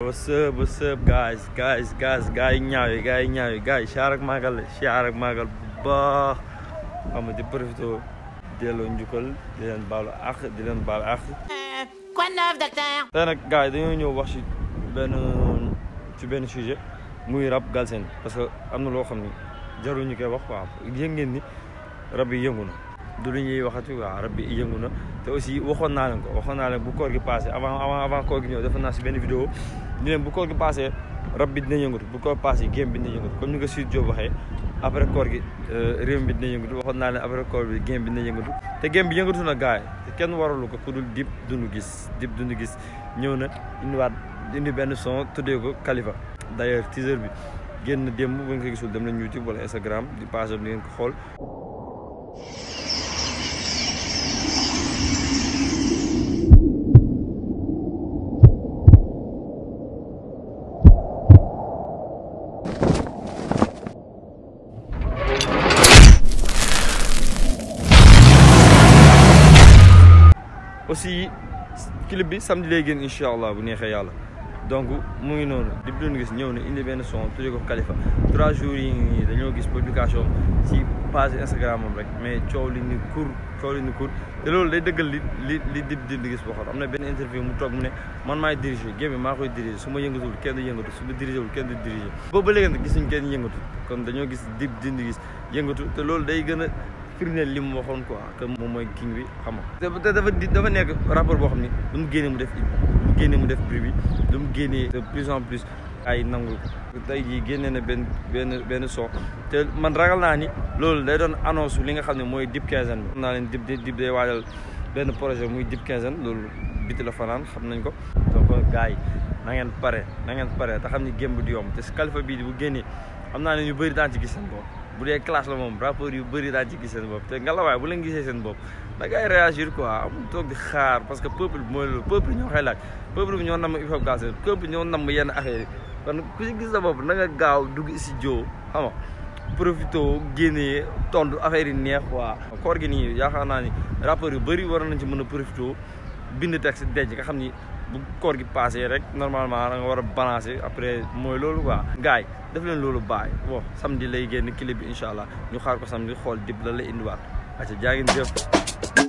What's up guys yi ñaaw yi siyaar ak magal bu baax xam nga di profito delloo njukkal di leen baalu ak tey nag gars yi dañoo ñëw wax ci benn sujet muy rap galsen parce que am na loo xam ni jarul ñu koy wax waaw yëg ngeen ni rab yi yëngu na du lu ñuy waxati waaw rab yi yëngu na te aussi waxoon naa leen bu koor gi passé avant koor gi ñëw defoon naa si benn vidéo ñu leen bu koor gi passé rab bi dina yëngatu bu koor passé game bi dina yëngatu comme ni nga Sud Diop waxee après koor gi réew mi dina yëngatu waxoon naa leen après koor bi game bi dina yëngatu te game bi yëngatu na gaay te kenn waralu ko ku dul Dip Doundou Guiss ñëw na indi benn son tuddee ko Kalifa. D'ailleurs teaser bi génn démb bu ngeen ko gisul dem nañ YouTube wala Instagram di page am di ngeen ko xool. Aussi clip bi samedi lay génn incha allah bu neexee yàlla donc mu ngi noonu Dip Doundou Guiss ñëw na indi benn son tuddee ko Khalifa 3 jours yi nii dañoo gis publication ci page Instagram am rek mais coow li ni kur te loolu day dëggal li Dip Doundou Guiss waxoon am na benn interview mu toog mu ne man maay diriger game bi maa koy diriger su ma yëngatul kenn du yëngatu su ma diriger wul kenn du diriger boobu ba léegi nag gisuñ kenn yëngatu kon dañoo gis Dip Doundou Guiss yëngatu te loolu day gën a firndeel li mu waxoon quoi que moom mooy king bi xam nga te dafa nekk rapport boo xam ni lu mu génnee mu def bruit bi lu mu génnee de plus en plus ay nangul ko tey jii génnee na benn son te man ragal naa ni loolu day doon annonce li nga xam ne mooy Dip quinzaine bi xam naa leen Dip day waajal benn projet muy Dip quinzaine loolu biti la fanaan xam nañ ko donc gars yi na ngeen pare te xam ni gémb du yomb te si Kalifa bii bu génnee xam naa ne ñu bëri daan ci gis seen bopp bu dee classe la moom rapport yu bëri daan ci gis seen bopp te ngalawaay bu leen gisee seen bopp da ngay réagir quoi amul toog di xaar parce que peuple bi mooy loolu peuple ñoo xëy laaj peuple bi ñoo namm hip hop galsen peuple ñoo namm yenn affaire yi kon ku si gis sa bopp na nga gaaw dugg si joo xam nga profito génnee tontu affaire yi neex quoi koor gi nii yaakaar naa ni rapport yu bëri war nañ ci mën a profito bind texte denc nga xam ni bu koor gi passé rek normalement da nga war a balancer après mooy loolu quoi gars yi def leen loolu bàyyi bon samedi lay génn clip bi incha allah ñu xaar ko samedi xool Dip la indiwaat aca jaa ngeen jëf